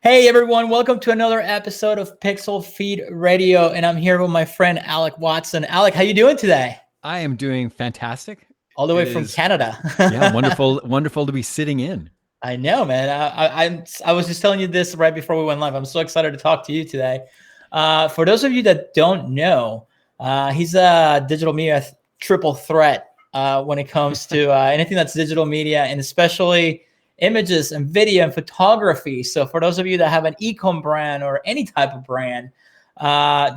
Hey everyone, welcome to another episode of PixlFeed Radio, and I'm here with my friend Alec Watson. Alec, how you doing today? I am doing fantastic. All the way from Canada. Yeah, wonderful to be sitting in. I know, man. I was just telling you this right before we went live. I'm so excited to talk to you today. For those of you that don't know, he's a digital media triple threat when it comes to anything that's digital media, and especially images and video and photography. So for those of you that have an e-com brand or any type of brand,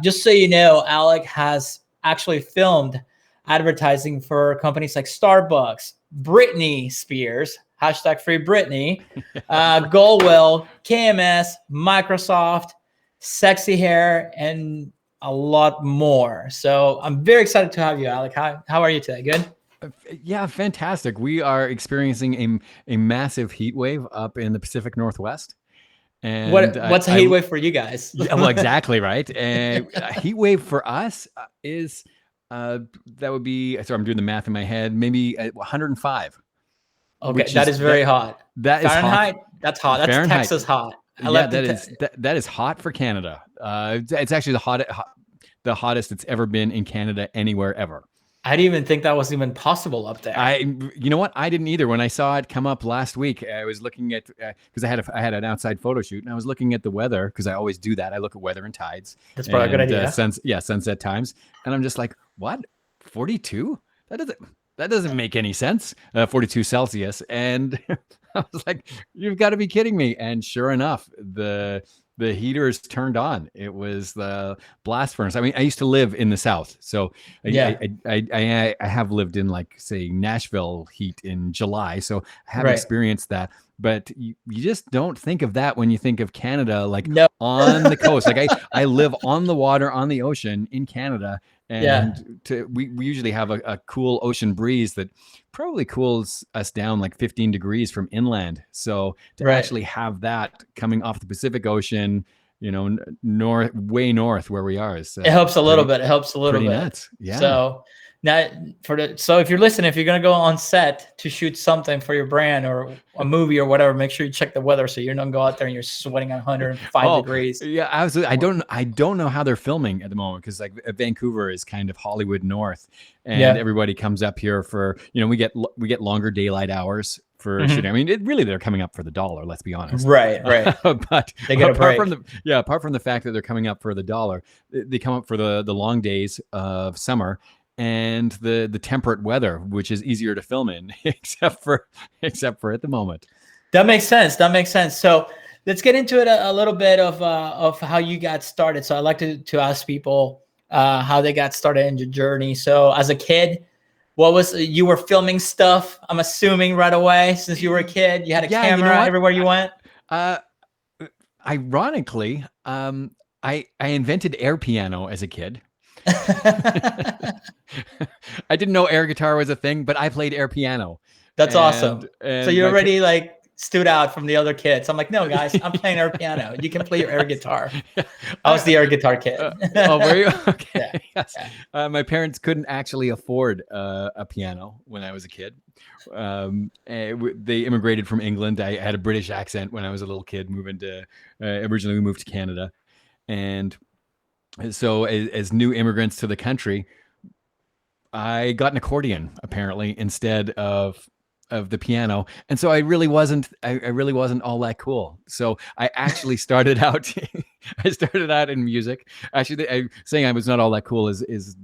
just so you know, Alec has actually filmed advertising for companies like Starbucks, Britney Spears, hashtag free Britney, Goldwell, KMS, Microsoft, Sexy Hair, and a lot more. So I'm very excited to have you, Alec. How are you today? Good? Yeah, fantastic. We are experiencing a massive heat wave up in the Pacific Northwest. And what's a heat wave for you guys? Well, exactly right. And a heat wave for us is that would be. Sorry, I'm doing the math in my head. Maybe 105. Okay, that is very hot. That is Fahrenheit. Hot. That's hot. That's Fahrenheit. Texas hot. That is hot for Canada. It's actually the hottest it's ever been in Canada anywhere ever. I didn't even think that was even possible up there. You know what? I didn't either. When I saw it come up last week, I was looking at because I had an outside photo shoot, and I was looking at the weather because I always do that. I look at weather and tides. That's probably a good idea. Sunset times, and I'm just like, what? 42? That doesn't make any sense. 42 Celsius, and I was like, you've got to be kidding me! And sure enough, the heaters turned on. It was the blast furnace. I mean, I used to live in the South, so I have lived in, like, say, Nashville heat in July, so I have experienced that. But you just don't think of that when you think of Canada, like on the coast. Like I live on the water, on the ocean in Canada, and we usually have a cool ocean breeze that probably cools us down like 15 degrees from inland. So to actually have that coming off the Pacific Ocean, you know, way north where we are, is it helps a little bit. It helps a little bit. Nuts. Yeah. So now so if you're listening, if you're gonna go on set to shoot something for your brand or a movie or whatever, make sure you check the weather so you don't go out there and you're sweating at 105 degrees. Yeah, absolutely. I don't know how they're filming at the moment because, like, Vancouver is kind of Hollywood North, and everybody comes up here for, you know, we get longer daylight hours for shooting. I mean, they're coming up for the dollar. Let's be honest. Right. But they get apart from the fact that they're coming up for the dollar, they come up for the long days of summer and the temperate weather, which is easier to film in, except for at the moment. That makes sense. So let's get into it a little bit of how you got started. So I like to ask people how they got started in your journey. So as a kid, you were filming stuff, I'm assuming, right away since you were a kid. You had a camera everywhere you went. Ironically, I invented air piano as a kid. I didn't know air guitar was a thing, but I played air piano. That's awesome. So you already like stood out from the other kids. I'm like, no, guys, I'm playing air piano. You can play your air guitar. I was the air guitar kid. Oh, were you? Okay. Yes. My parents couldn't actually afford a piano when I was a kid. They immigrated from England. I had a British accent when I was a little kid. Originally we moved to Canada, and so as new immigrants to the country, I got an accordion apparently instead of the piano, and so I really wasn't all that cool. So I actually started out in music. Actually, saying I was not all that cool is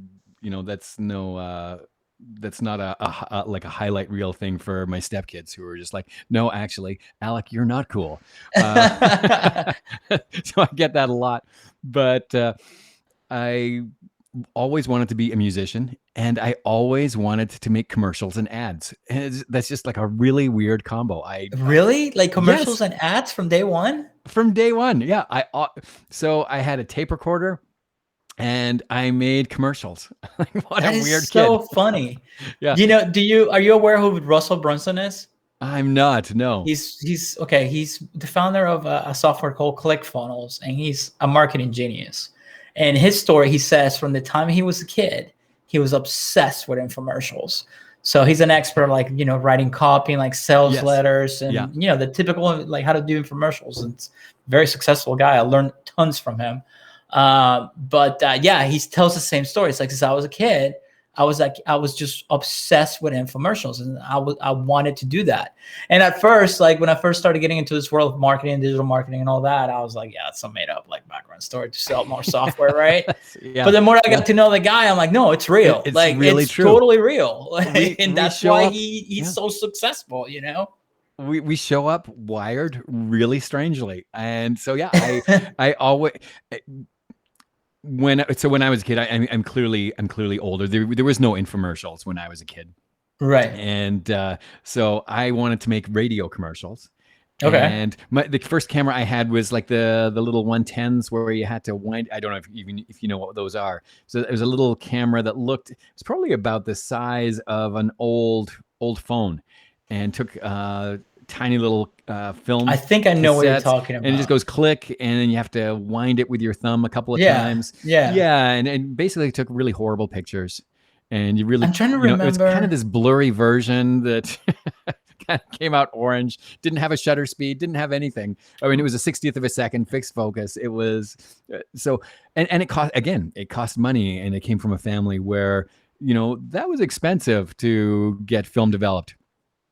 you know, that's not a like a highlight reel thing for my stepkids who are just like, no, actually, Alec, you're not cool. So I get that a lot, but I always wanted to be a musician, and I always wanted to make commercials and ads. And that's just like a really weird combo. Really like commercials and ads from day one? From day one, yeah. So I had a tape recorder, and I made commercials. Like, what a weird kid. So funny. Yeah. You know, are you aware who Russell Brunson is? I'm not. No. He's okay. He's the founder of a software called ClickFunnels, and he's a marketing genius. And his story, he says, from the time he was a kid, he was obsessed with infomercials. So he's an expert, like, writing copy and like sales letters and, the typical, like how to do infomercials. And it's a very successful guy. I learned tons from him. But he tells the same story. It's like, since I was a kid, I was just obsessed with infomercials, and I wanted to do that. And at first, like when I first started getting into this world of marketing, digital marketing and all that, I was like, yeah, it's some made up like background story to sell more software. Right. But the more I got to know the guy, I'm like, no, it's real. It's like really it's true. Totally real. And that's why up, he's so successsul, We show up wired really strangely. And so, I always, when I was a kid, I'm clearly older. There was no infomercials when I was a kid. Right. And so I wanted to make radio commercials. Okay. And the first camera I had was like the little 110s where you had to wind. I don't know if you know what those are. So it was a little camera that it's probably about the size of an old phone, and took tiny little film. I think I know what you're talking about. And it just goes click, and then you have to wind it with your thumb a couple of times. Yeah. And basically took really horrible pictures. And you really, I'm trying to remember. It was kind of this blurry version that kind of came out orange, didn't have a shutter speed, didn't have anything. I mean, it was a 60th of a second fixed focus. It was and it cost money, and it came from a family where, that was expensive to get film developed.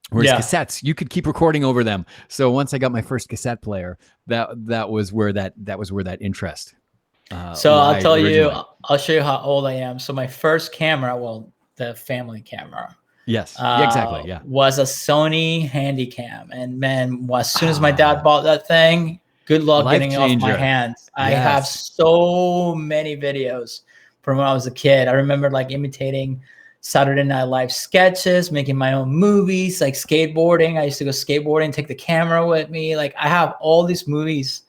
Whereas cassettes, you could keep recording over them. So once I got my first cassette player, that was where that interest. So I'll tell you, I'll show you how old I am. So my first camera, the family camera. Yes, exactly. Yeah, was a Sony Handycam, and man, as soon as my dad bought that thing, good luck getting it off my hands. I have so many videos from when I was a kid. I remember like imitating Saturday Night Live sketches, making my own movies, like skateboarding. I used to go skateboarding, take the camera with me. Like I have all these movies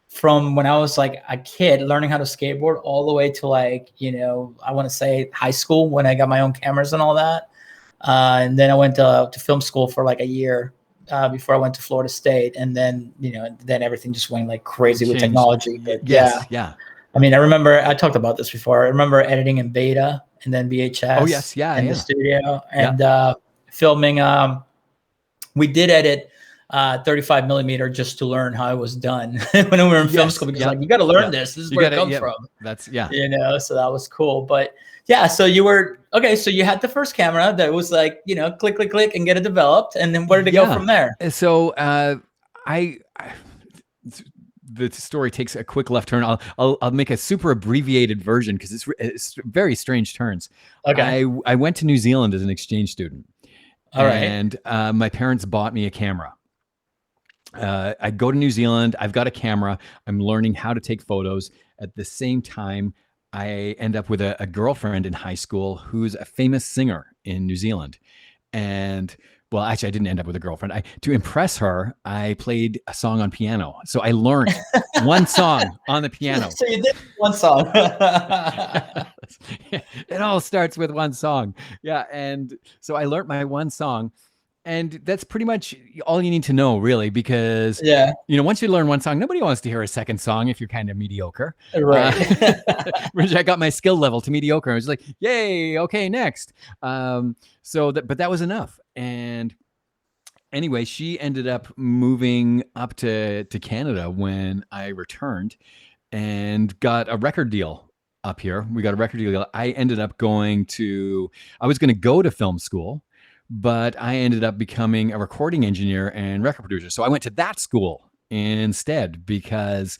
from when I was like a kid learning how to skateboard all the way to like, I want to say high school when I got my own cameras and all that. And then I went to film school for like a year before I went to Florida State. And then, then everything just went like crazy with technology. But yeah. I mean, I remember I talked about this before. I remember editing in beta and then VHS. Oh yes, in the studio and filming. We did edit 35 millimeter just to learn how it was done when we were in film school, because like you got to learn this. This is where it comes from. That's so that was cool. But so you were okay. So you had the first camera that was like click click click and get it developed, and then where did it go from there? So the story takes a quick left turn. I'll make a super abbreviated version because it's very strange turns. Okay. I went to New Zealand as an exchange student. All right. And my parents bought me a camera. I go to New Zealand. I've got a camera. I'm learning how to take photos. At the same time, I end up with a girlfriend in high school who's a famous singer in New Zealand. And well, actually, I didn't end up with a girlfriend. To impress her, I played a song on piano. So I learned one song on the piano. So you did one song. It all starts with one song. Yeah. And so I learned my one song. And that's pretty much all you need to know, really, because, once you learn one song, nobody wants to hear a second song if you're kind of mediocre. Right. Which I got my skill level to mediocre. I was like, yay, okay, next. But that was enough. And anyway, she ended up moving up to Canada when I returned and got a record deal up here. We got a record deal. I ended up I was going to go to film school, but I ended up becoming a recording engineer and record producer. So I went to that school instead because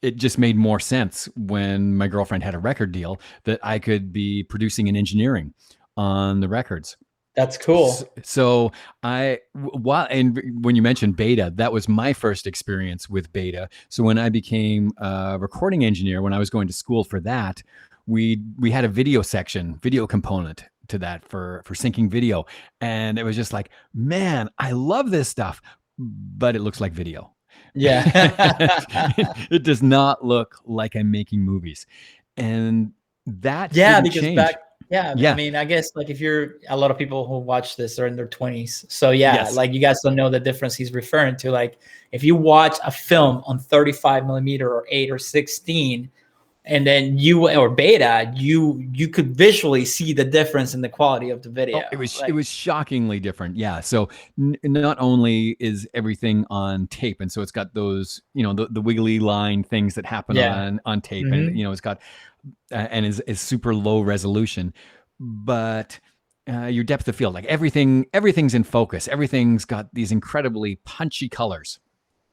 it just made more sense when my girlfriend had a record deal that I could be producing and engineering on the records. That's cool. So when you mentioned beta, that was my first experience with beta. So when I became a recording engineer, when I was going to school for that, we had a video component to that for syncing video. And it was just like, man, I love this stuff, but it looks like video. Yeah. It does not look like I'm making movies. And that because change. I mean, I guess like if a lot of people who watch this are in their 20s. So like you guys don't know the difference he's referring to. Like if you watch a film on 35 millimeter or 8 or 16, and then or beta, you could visually see the difference in the quality of the video. Oh, it was shockingly different. Yeah. So not only is everything on tape, and so it's got those, the wiggly line things that happen on tape, and it's got and is super low resolution, but your depth of field, like everything's in focus. Everything's got these incredibly punchy colors.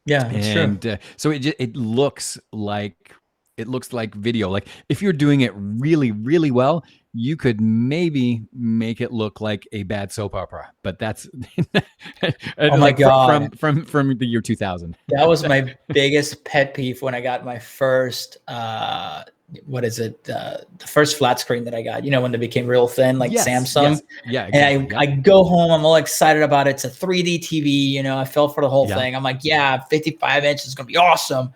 Yeah, it's true. So it looks like video. Like if you're doing it really, really well, you could maybe make it look like a bad soap opera. But that's oh my God, from the year 2000. That was my biggest pet peeve when I got my first the first flat screen that I got, when they became real thin, like Samsung. Yes. Yeah. Exactly. And I go home, I'm all excited about it. It's a 3D TV, I fell for the whole thing. I'm like, 55 inches is going to be awesome.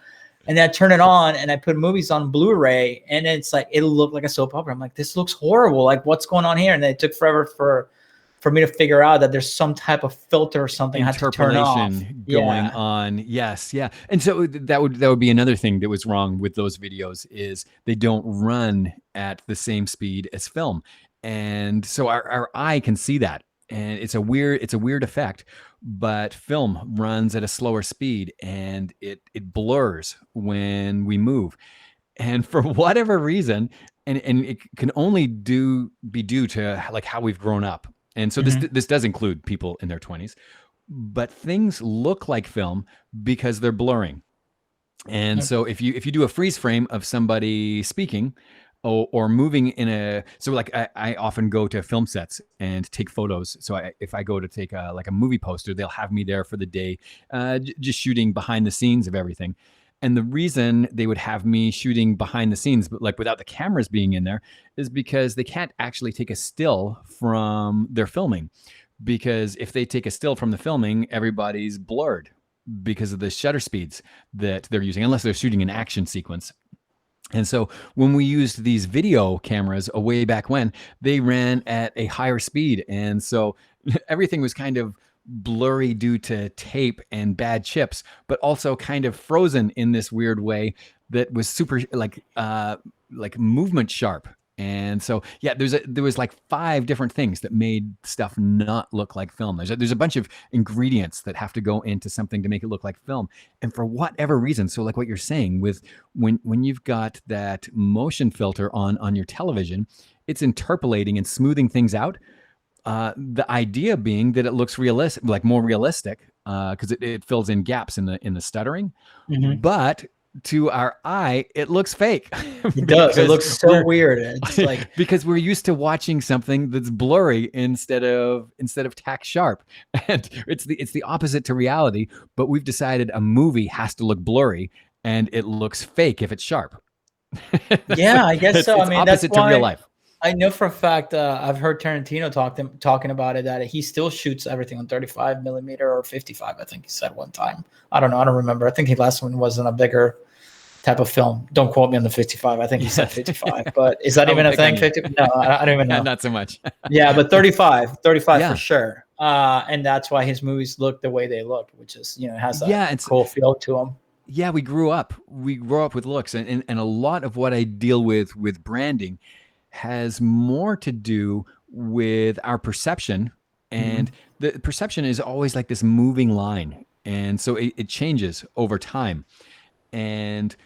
And then I turn it on and I put movies on Blu-ray, and it's like, it looked like a soap opera. I'm like, this looks horrible. Like, what's going on here? And then it took forever for me to figure out that there's some type of filter or something I had to turn off. Going on. Yes. Yeah. And so that would be another thing that was wrong with those videos, is they don't run at the same speed as film. And so our eye can see that. And it's a weird effect, but film runs at a slower speed and it blurs when we move. And for whatever reason, and it can only be due to like how we've grown up. And so this does include people in their 20s, but things look like film because they're blurring. And so if you do a freeze frame of somebody speaking or moving so like I often go to film sets and take photos. So if I go to take like a movie poster, they'll have me there for the day, just shooting behind the scenes of everything. And the reason they would have me shooting behind the scenes, but like without the cameras being in there, is because they can't actually take a still from their filming. Because if they take a still from the filming, everybody's blurred because of the shutter speeds that they're using, unless they're shooting an action sequence. And so when we used these video cameras way back when, they ran at a higher speed. And so everything was kind of blurry due to tape and bad chips, but also kind of frozen in this weird way that was super like movement sharp. And so, there was like 5 different things that made stuff not look like film. There's a bunch of ingredients that have to go into something to make it look like film. And for whatever reason, so like what you're saying with when you've got that motion filter on your television, it's interpolating and smoothing things out. The idea being that it looks realistic, like more realistic, because it fills in gaps in the stuttering. But to our eye, it looks fake. It does. It looks so weird. It's like because we're used to watching something that's blurry instead of tack sharp, and it's the opposite to reality. But we've decided a movie has to look blurry, and it looks fake if it's sharp. Yeah, I guess so. It's opposite to real life. I know for a fact, I've heard Tarantino talking about it, that he still shoots everything on 35 millimeter or 55. I think he said one time. I don't know. I don't remember. I think the last one was in a bigger type of film. Don't quote me on the 55. I think he said 55, but is that even a thing? 50? No, I don't even know. Not so much. Yeah, but 35 for sure. And that's why his movies look the way they look, which is, has a cool feel to them. Yeah, we grew up with looks, and a lot of what I deal with branding has more to do with our perception, and the perception is always like this moving line, and so it changes over time. And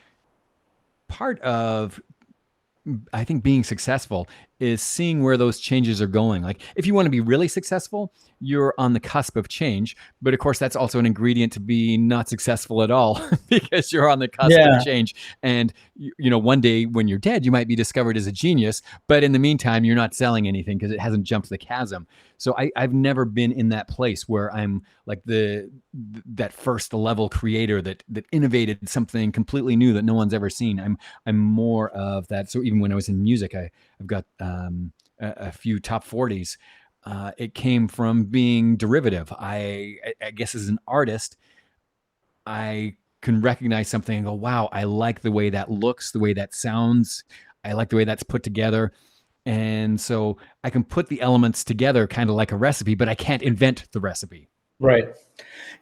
part of, I think, being successful is seeing where those changes are going. Like if you want to be really successful, you're on the cusp of change. But of course, that's also an ingredient to be not successful at all because you're on the cusp of change. And, one day when you're dead, you might be discovered as a genius. But in the meantime, you're not selling anything because it hasn't jumped the chasm. So I've never been in that place where I'm like that first level creator that innovated something completely new that no one's ever seen. I'm more of that. So even when I was in music, I've got a few top 40s. It came from being derivative. I guess as an artist, I can recognize something and go, wow, I like the way that looks, the way that sounds. I like the way that's put together. And so I can put the elements together kind of like a recipe, but I can't invent the recipe. Right.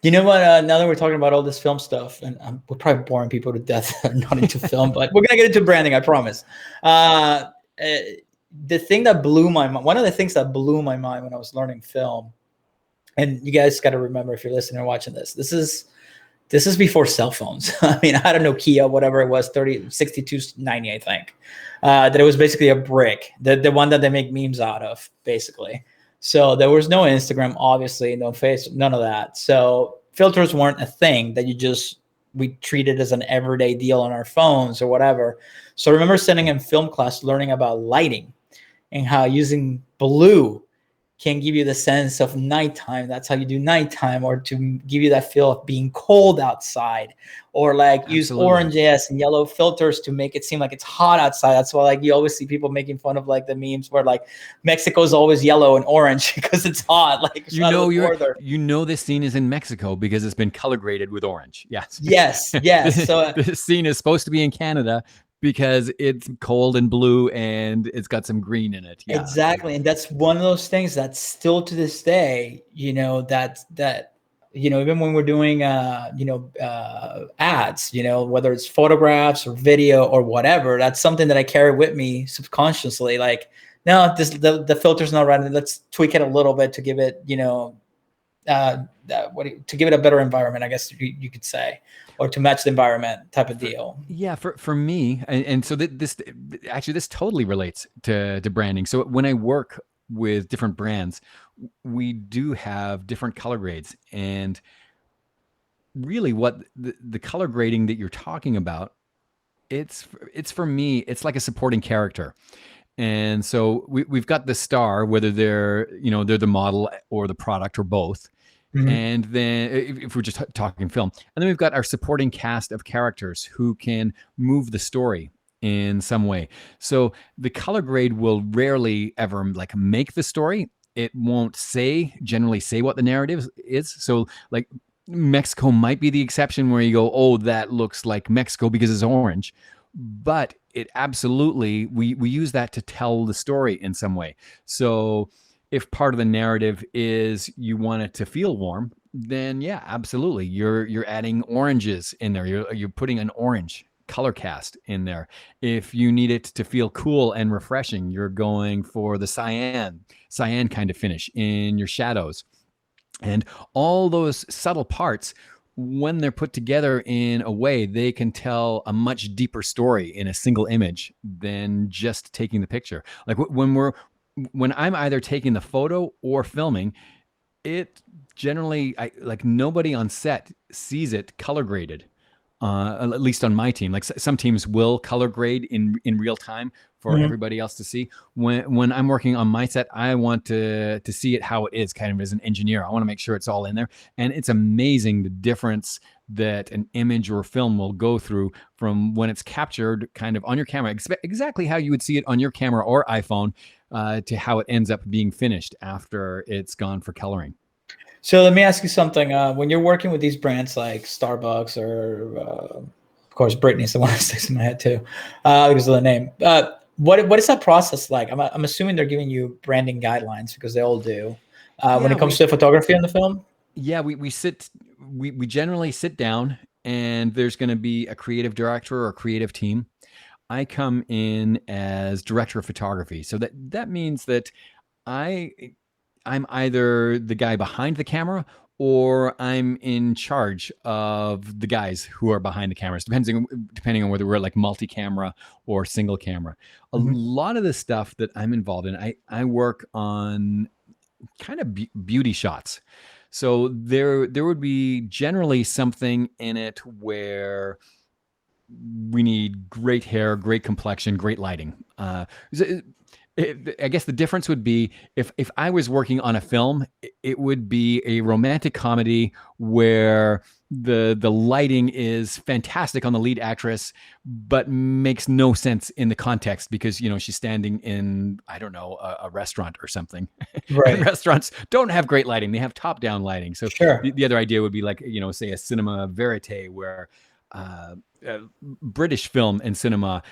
You know what? Now that we're talking about all this film stuff, and we're probably boring people to death that are not into film, but we're gonna get into branding, I promise. The thing that blew my mind, one of the things that blew my mind when I was learning film, and you guys got to remember if you're listening or watching this, this is before cell phones. I mean, I had a Nokia, whatever it was, 6290, I think. That it was basically a brick, the one that they make memes out of, basically. So there was no Instagram, obviously, no Facebook, none of that. So filters weren't a thing that we treated as an everyday deal on our phones or whatever. So I remember sitting in film class learning about lighting and how using blue can give you the sense of nighttime. That's how you do nighttime, or to give you that feel of being cold outside, or like use oranges and yellow filters to make it seem like it's hot outside. That's why like you always see people making fun of like the memes where like Mexico's always yellow and orange because it's hot. Like you know this scene is in Mexico because it's been color graded with orange. Yes. Yes. So this scene is supposed to be in Canada because it's cold and blue and it's got some green in it. Yeah. Exactly. And that's one of those things that still to this day, that even when we're doing, ads, whether it's photographs or video or whatever, that's something that I carry with me subconsciously. Like, no, the filter's not right. Let's tweak it a little bit to give it, to give it a better environment, I guess you could say, or to match the environment type of deal. Yeah, for me, and so this totally relates to branding. So when I work with different brands, we do have different color grades, and really, what the color grading that you're talking about, it's for me, it's like a supporting character. And so we've got the star, whether they're the model or the product or both. Mm-hmm. And then if we're just talking film, and then we've got our supporting cast of characters who can move the story in some way. So the color grade will rarely ever like make the story. It won't generally say what the narrative is. So like Mexico might be the exception where you go, oh, that looks like Mexico because it's orange. But it absolutely, we use that to tell the story in some way. So if part of the narrative is you want it to feel warm, then yeah, absolutely. You're adding oranges in there. You're putting an orange color cast in there. If you need it to feel cool and refreshing, you're going for the cyan kind of finish in your shadows. And all those subtle parts, when they're put together in a way, they can tell a much deeper story in a single image than just taking the picture. Like when I'm either taking the photo or filming, it generally, nobody on set sees it color graded. At least on my team, like some teams will color grade in real time for mm-hmm. everybody else to see. When I'm working on my set, I want to see it how it is, kind of as an engineer. I want to make sure it's all in there. And it's amazing the difference that an image or film will go through from when it's captured kind of on your camera, exactly how you would see it on your camera or iPhone, to how it ends up being finished after it's gone for coloring. So let me ask you something. When you're working with these brands like Starbucks or, of course, Britney's the one that sticks in my head too, because of the name. What is that process like? I'm assuming they're giving you branding guidelines because they all do. When it comes to photography in the film. Yeah, we generally sit down, and there's going to be a creative director or creative team. I come in as director of photography, so that means that I'm either the guy behind the camera or I'm in charge of the guys who are behind the cameras, depending on whether we're like multi-camera or single camera. Mm-hmm. A lot of the stuff that I'm involved in, I work on kind of beauty shots. So there would be generally something in it where we need great hair, great complexion, great lighting. I guess the difference would be if I was working on a film, it would be a romantic comedy where the lighting is fantastic on the lead actress, but makes no sense in the context because, she's standing in, I don't know, a restaurant or something. Right. Restaurants don't have great lighting. They have top-down lighting. So sure. The other idea would be like, say a cinema verite where British film and cinema,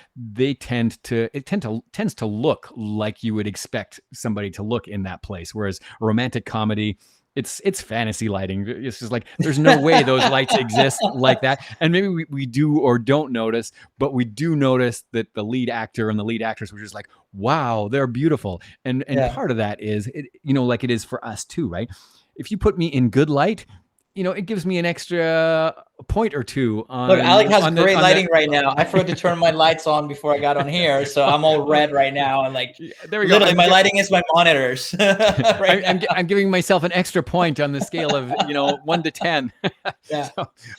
tends to look like you would expect somebody to look in that place. Whereas a romantic comedy, it's fantasy lighting. It's just like, there's no way those lights exist like that. And maybe we do or don't notice, but we do notice that the lead actor and the lead actress were just like, wow, they're beautiful. And part of that is, like it is for us too, right? If you put me in good light, it gives me an extra point or two. Look, Alec has great lighting right now. I forgot to turn my lights on before I got on here, so I'm all red right now. And there we go. Literally, my lighting is my monitors. I'm giving myself an extra point on the scale of 1 to 10. Yeah.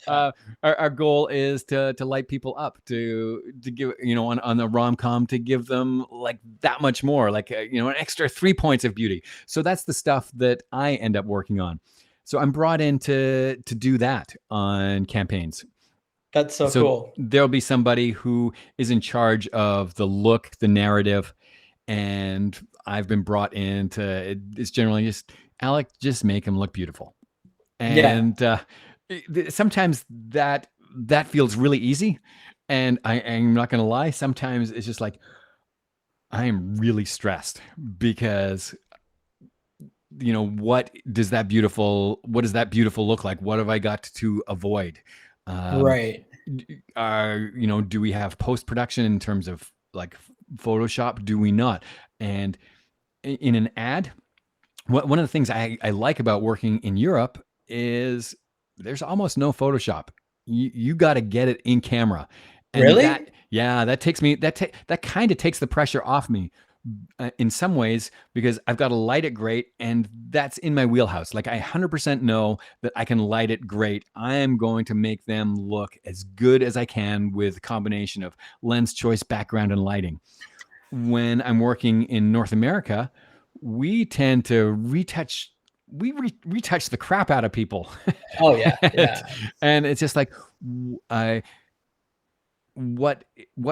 So, our goal is to light people up, to give on the rom-com, to give them like that much more, like an extra 3 points of beauty. So that's the stuff that I end up working on. So I'm brought in to do that on campaigns. That's so cool. There'll be somebody who is in charge of the look, the narrative, and I've been brought in to, it's generally just, Alec, just make him look beautiful. And sometimes that feels really easy. And I'm not going to lie, sometimes it's just like, I am really stressed because what does that beautiful look like? What have I got to avoid? Right. Do we have post-production in terms of like Photoshop? Do we not? And in an ad, one of the things I like about working in Europe is there's almost no Photoshop. You got to get it in camera. And really? That kind of takes the pressure off me. In some ways, because I've got to light it great, and that's in my wheelhouse. Like I 100% know that I can light it great. I am going to make them look as good as I can with a combination of lens choice, background, and lighting. When I'm working in North America, we tend to retouch the crap out of people. Oh yeah, yeah. And it's just like, what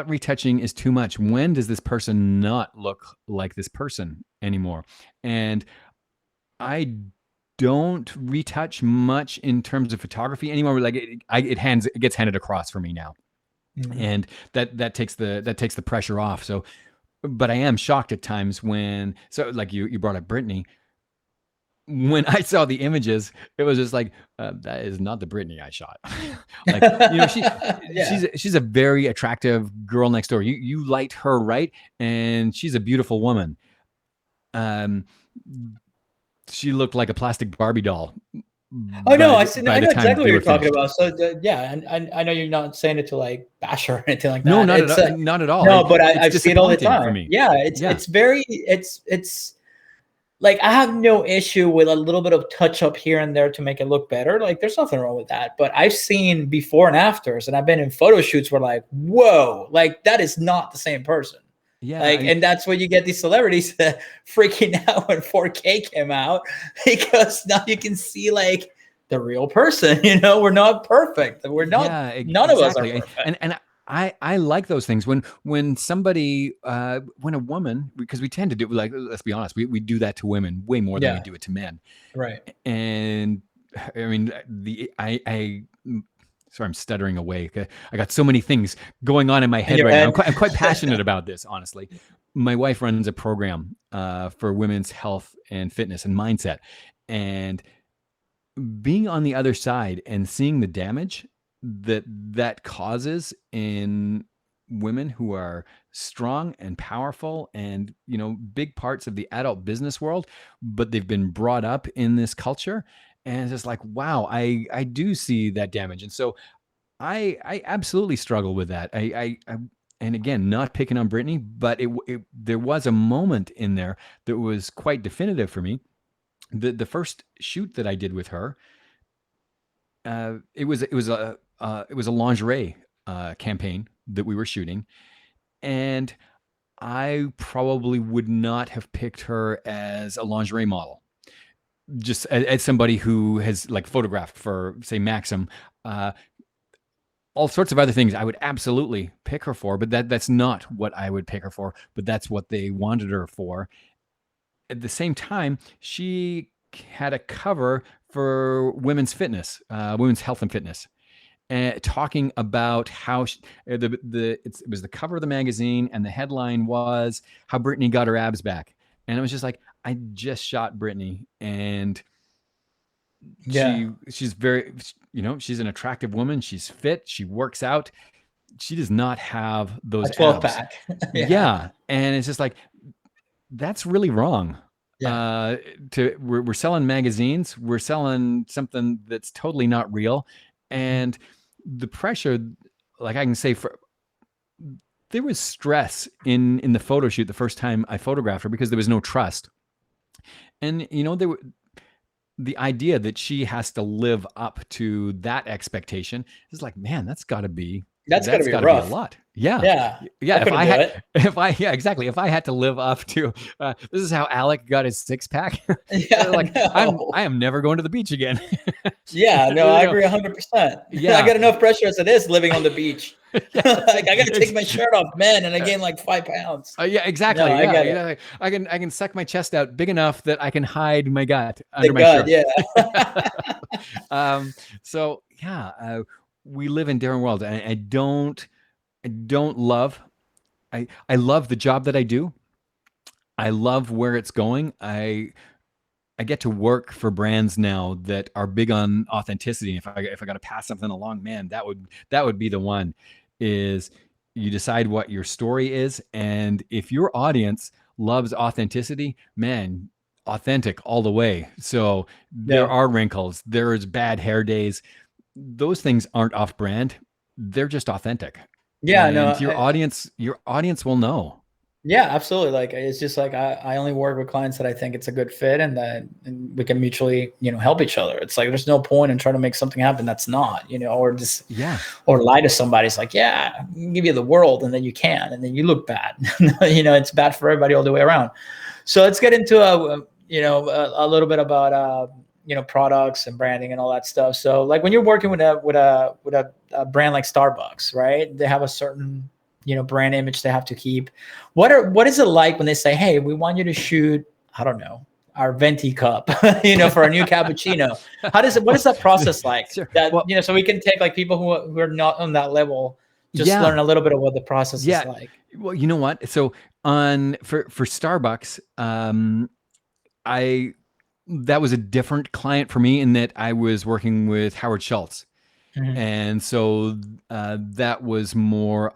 retouching is too much? When does this person not look like this person anymore? And I don't retouch much in terms of photography anymore. Like it gets handed across for me now. Mm-hmm. And that takes the pressure off. So, but I am shocked at times when, so like you brought up Britney. When I saw the images, it was just like, that is not the Britney I shot. Like, she's a very attractive girl next door. You light her right, and she's a beautiful woman. She looked like a plastic Barbie doll. Oh no, I know exactly what you're talking about. So and I know you're not saying it to like bash her or anything like that. No, not at all. No, but I see it all the time. For me. Yeah, it's like, I have no issue with a little bit of touch up here and there to make it look better. Like, there's nothing wrong with that. But I've seen before and afters, and I've been in photo shoots where like, whoa, like that is not the same person. Yeah. Like, and that's when you get these celebrities freaking out when 4K came out, because now you can see like the real person. We're not perfect. We're not. Yeah, none of us are perfect. And I like those things when somebody, when a woman, because we tend to do, like, let's be honest, we do that to women way more than we do it to men. Right. And I mean, sorry, I'm stuttering away. I got so many things going on in my head right now. I'm quite passionate about this, honestly. My wife runs a program for women's health and fitness and mindset. And being on the other side and seeing the damage that causes in women who are strong and powerful and big parts of the adult business world, but they've been brought up in this culture, and it's just like, wow, I do see that damage. And so I absolutely struggle with that. I and again, not picking on Britney, but there was a moment in there that was quite definitive for me. The first shoot that I did with her, it was a lingerie campaign that we were shooting, and I probably would not have picked her as a lingerie model, just as somebody who has like photographed for, say, Maxim, all sorts of other things. I would absolutely pick her for, but that's not what I would pick her for, but that's what they wanted her for. At the same time, she had a cover for women's fitness, women's health and fitness, and talking about how it was the cover of the magazine, and the headline was how Britney got her abs back. And it was just like, I just shot Britney, and She's very, she's an attractive woman. She's fit. She works out. She does not have those 12 abs. pack. Yeah. And it's just like, that's really wrong. Yeah. We're selling magazines. We're selling something that's totally not real. And the pressure, like I can say, there was stress in the photo shoot the first time I photographed her because there was no trust. And, the idea that she has to live up to that expectation is like, man, that's gotta be rough. a lot. Yeah. Yeah. If I had to live up to, this is how Alec got his six pack. I am never going to the beach again. Yeah, no, I agree 100%. Yeah. I got enough pressure as it is living on the beach. Like I got to take my shirt off, man, and I gain like 5 pounds. Yeah, exactly. No, yeah. I can suck my chest out big enough that I can hide my gut under my shirt. Yeah. So yeah, we live in different worlds. I don't love. I love the job that I do. I love where it's going. I get to work for brands now that are big on authenticity. If I got to pass something along, man, that would be the one. Is you decide what your story is, and if your audience loves authenticity, man, authentic all the way. So there are wrinkles, there's bad hair days. Those things aren't off brand. They're just authentic. Yeah, and no, your audience will know. Yeah, absolutely. Like, it's just like, I only work with clients that I think it's a good fit and that we can mutually, help each other. It's like, there's no point in trying to make something happen that's not, or just, or lie to somebody. It's like, yeah, I can give you the world, and then you can, and then you look bad. It's bad for everybody all the way around. So let's get into a little bit about, products and branding and all that stuff. So like when you're working with a brand like Starbucks, right? They have a certain, brand image they have to keep. What is it like when they say, hey, we want you to shoot, I don't know, our venti cup, for a new cappuccino? What is that process like? Sure. So we can take like people who are not on that level, just learn a little bit of what the process is like. Well, you know what? So for Starbucks, that was a different client for me in that I was working with Howard Schultz. Mm-hmm. And so that was more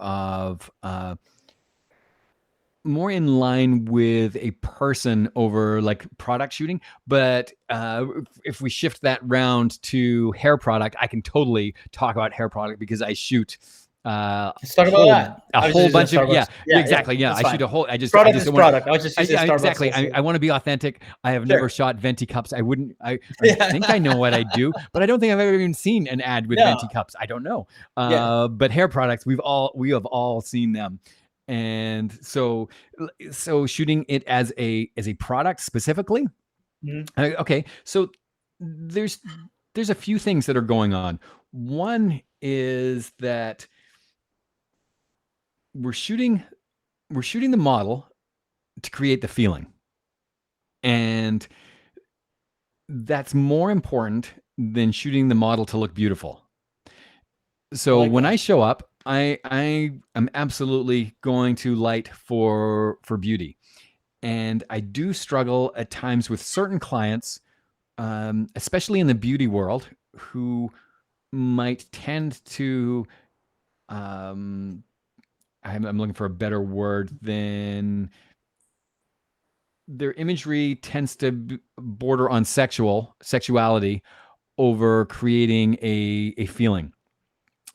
in line with a person over like product shooting. But if we shift that round to hair product, I can totally talk about hair product because I shoot let's talk about that. A whole bunch of exactly. Yeah, I shoot a whole. Product is product. I was just using Starbucks. Exactly. I want to be authentic. I have never shot venti cups. I wouldn't. I think I know what I do, but I don't think I've ever even seen an ad with venti cups. I don't know. But hair products, we have all seen them, and so shooting it as a product specifically. Mm-hmm. Okay, so there's a few things that are going on. One is that we're shooting the model to create the feeling. And that's more important than shooting the model to look beautiful. So when I show up, I am absolutely going to light for beauty. And I do struggle at times with certain clients, especially in the beauty world, who might tend to, I'm looking for a better word than, their imagery tends to border on sexuality over creating a feeling.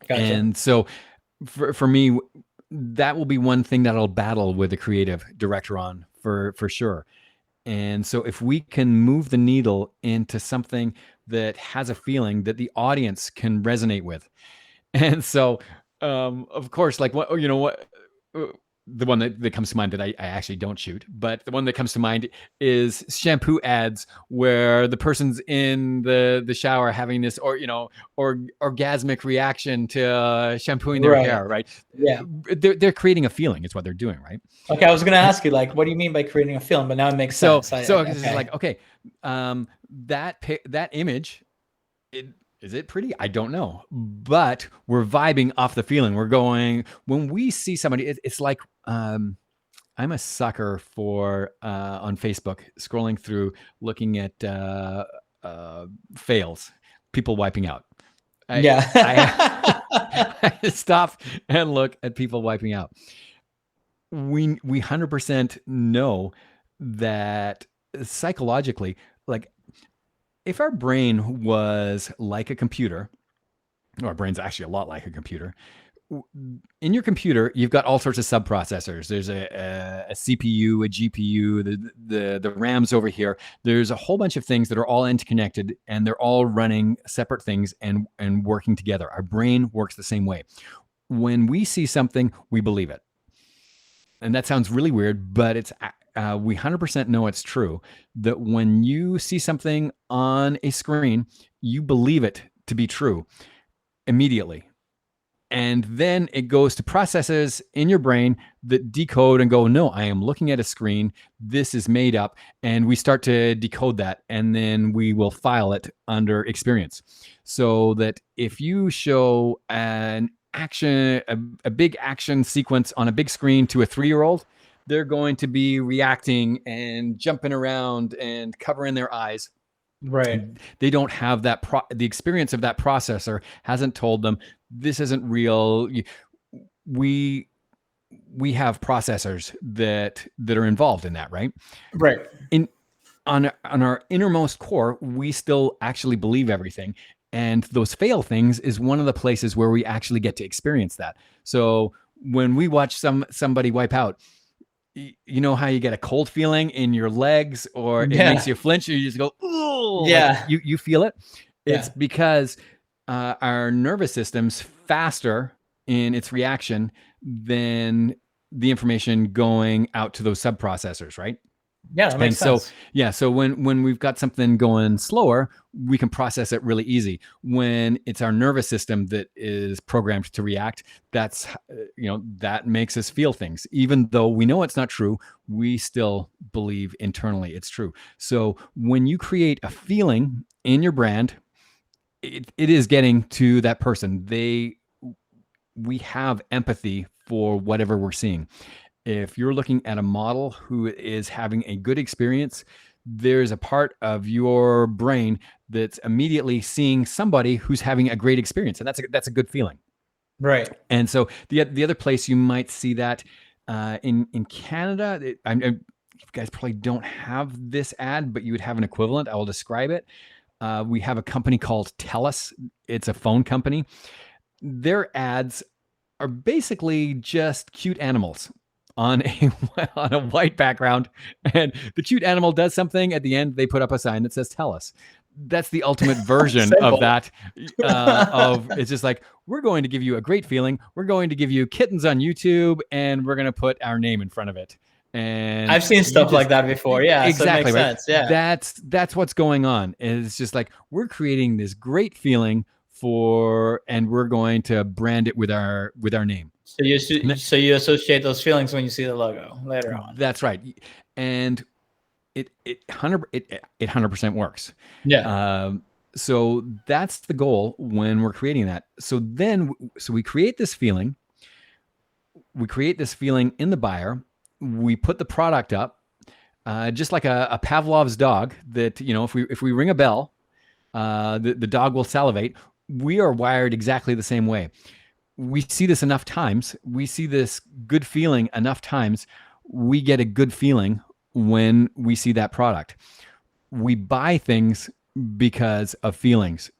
Gotcha. And so for me, that will be one thing that I'll battle with a creative director on for sure. And so if we can move the needle into something that has a feeling that the audience can resonate with. And so, of course, like the one that comes to mind that I actually don't shoot, but the one that comes to mind is shampoo ads where the person's in the shower having this orgasmic reaction to shampooing their hair, right? Yeah. They're creating a feeling. It's what they're doing, right? Okay, I was going to ask you, like, what do you mean by creating a feeling? But now it makes sense. It's like, okay, that image, is it pretty? I don't know, but we're vibing off the feeling. We're going, when we see somebody, it's like, I'm a sucker for, on Facebook, scrolling through, looking at fails, people wiping out. I stop and look at people wiping out. We 100% know that psychologically, like if our brain was like a computer, or our brain's actually a lot like a computer. In your computer, you've got all sorts of subprocessors. There's a CPU, a GPU, the RAM's over here. There's a whole bunch of things that are all interconnected, and they're all running separate things and working together. Our brain works the same way. When we see something, we believe it. And that sounds really weird, but it's we 100% know it's true that when you see something on a screen, you believe it to be true immediately. And then it goes to processes in your brain that decode and go, no, I am looking at a screen. This is made up. And we start to decode that. And then we will file it under experience. So that if you show an action, a big action sequence on a big screen to a 3-year-old, they're going to be reacting and jumping around and covering their eyes. Right. They don't have that the experience of that processor hasn't told them this isn't real. We have processors that are involved in that, right? Right. On our innermost core, we still actually believe everything. And those fail things is one of the places where we actually get to experience that. So when we watch somebody wipe out, you know how you get a cold feeling in your legs, or it makes you flinch, or you just go, ooh, yeah, like you feel it. It's because our nervous system's faster in its reaction than the information going out to those subprocessors, right? Yeah, that makes sense. So when we've got something going slower, we can process it really easy. When it's our nervous system that is programmed to react, that's that makes us feel things. Even though we know it's not true, we still believe internally it's true. So when you create a feeling in your brand, it is getting to that person. We have empathy for whatever we're seeing. If you're looking at a model who is having a good experience, there's a part of your brain that's immediately seeing somebody who's having a great experience, and that's a good feeling, right? And so the other place you might see that in Canada, you guys probably don't have this ad, but you would have an equivalent. I will describe it. We have a company called Telus. It's a phone company. Their ads are basically just cute animals on a white background, and the cute animal does something. At the end, they put up a sign that says "Tell us." That's the ultimate version of that. It's just like, we're going to give you a great feeling. We're going to give you kittens on YouTube, and we're going to put our name in front of it. And I've seen stuff like that before. Yeah, exactly, so it makes sense. Yeah, that's what's going on. It's just like, we're creating this great feeling and we're going to brand it with our name. So you associate those feelings when you see the logo later on. That's right, and it 100% works. Yeah. So that's the goal when we're creating that. So we create this feeling. We create this feeling in the buyer. We put the product up, just like a Pavlov's dog. That if we ring a bell, the dog will salivate. We are wired exactly the same way. We see this enough times. We see this good feeling enough times. We get a good feeling when we see that product. We buy things because of feelings.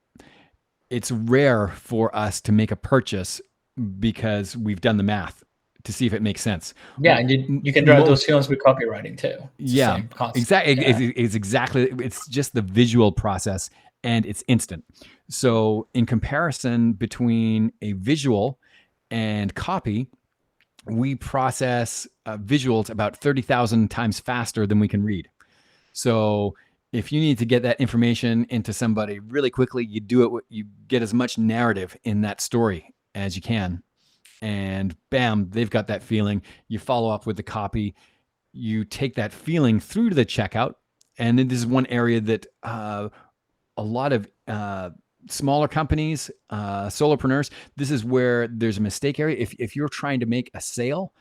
It's rare for us to make a purchase because we've done the math to see if it makes sense. Yeah, and you can drive those feelings with copywriting too. Exactly. It's just the visual process, and it's instant. So in comparison between a visual and copy, we process visuals about 30,000 times faster than we can read. So if you need to get that information into somebody really quickly, you do it. You get as much narrative in that story as you can, and bam, they've got that feeling. You follow up with the copy. You take that feeling through to the checkout, and this is one area that a lot of smaller companies, solopreneurs, this is where there's a mistake area. If you're trying to make a sale,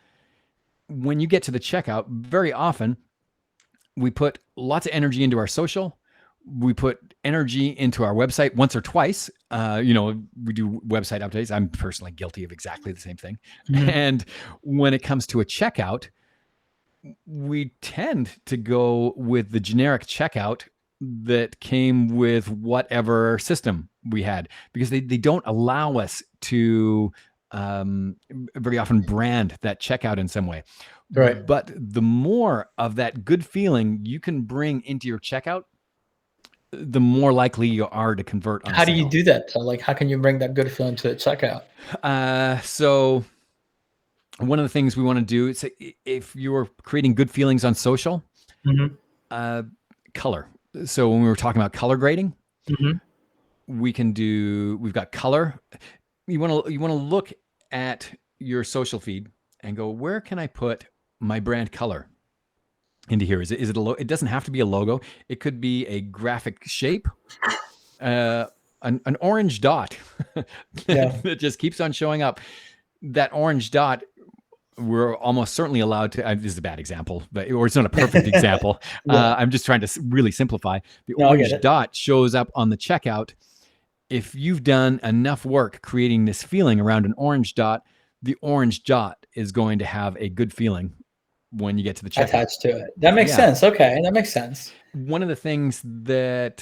when you get to the checkout, very often we put lots of energy into our social. we put energy into our website once or twice. We do website updates. I'm personally guilty of exactly the same thing. Mm-hmm. And when it comes to a checkout, we tend to go with the generic checkout that came with whatever system we had, because they don't allow us to very often brand that checkout in some way. Right. But the more of that good feeling you can bring into your checkout, the more likely you are to convert on How sale. do you do that? So how can you bring that good feeling to the checkout? So one of the things we want to do is, if you're creating good feelings on social, mm-hmm. Color. So when we were talking about color grading, mm-hmm. we've got color. You want to look at your social feed and go, where can I put my brand color into here? Is it a logo? It doesn't have to be a logo. It could be a graphic shape, an orange dot that just keeps on showing up. That orange dot, we're almost certainly allowed to, this is a bad example, or it's not a perfect example. I'm just trying to really simplify. The orange dot shows up on the checkout. If you've done enough work creating this feeling around an orange dot, the orange dot is going to have a good feeling when you get to the checkout. Attached to it. That makes sense. Okay, that makes sense. One of the things that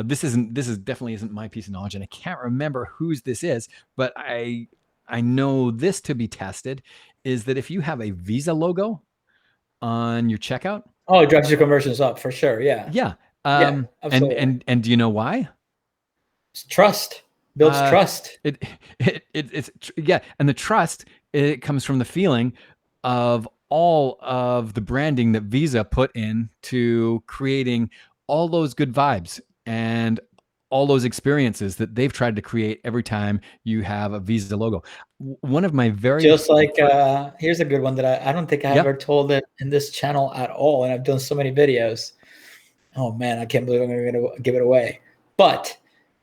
this definitely isn't my piece of knowledge, and I can't remember whose this is, but I know this to be tested, is that if you have a Visa logo on your checkout, it drives your conversions up for sure. Yeah. Yeah. Absolutely. And do you know why? It's trust. Builds trust. It's and the trust, it comes from the feeling of all of the branding that Visa put into creating all those good vibes and all those experiences that they've tried to create every time you have a Visa logo. One of my here's a good one that I don't think I ever told it in this channel at all, and I've done so many videos. Oh man, I can't believe I'm going to give it away. But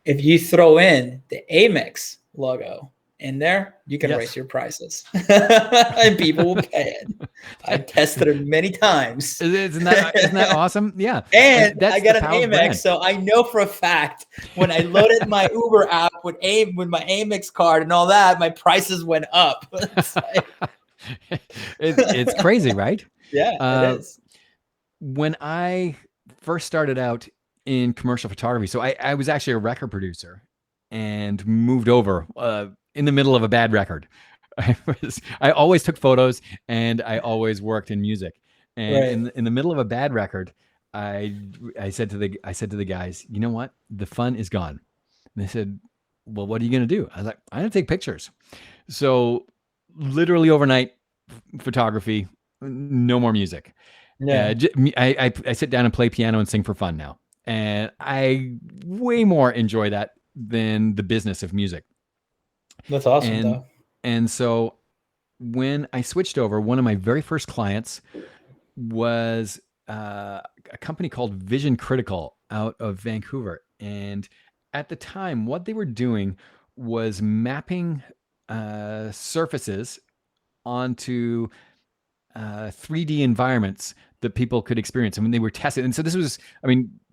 if you throw in the Amex logo in there, you can raise your prices, and people will pay it. I've tested it many times. Isn't that awesome? Yeah. And I got an Amex, so I know for a fact when I loaded my Uber app with my Amex card and all that, my prices went up. It's crazy, right? Yeah, it is. When I first started out in commercial photography, so I was actually a record producer and moved over in the middle of a bad record. I always took photos and I always worked in music. And in the middle of a bad record, I said to the guys, you know what? The fun is gone. And they said, well, what are you going to do? I was like, I'm going to take pictures. So literally overnight, photography, no more music. Yeah. I sit down and play piano and sing for fun now. And I way more enjoy that than the business of music. That's awesome, though. And so when I switched over, one of my very first clients was a company called Vision Critical out of Vancouver. And at the time, what they were doing was mapping surfaces onto 3D environments that people could experience. And when they were tested, and so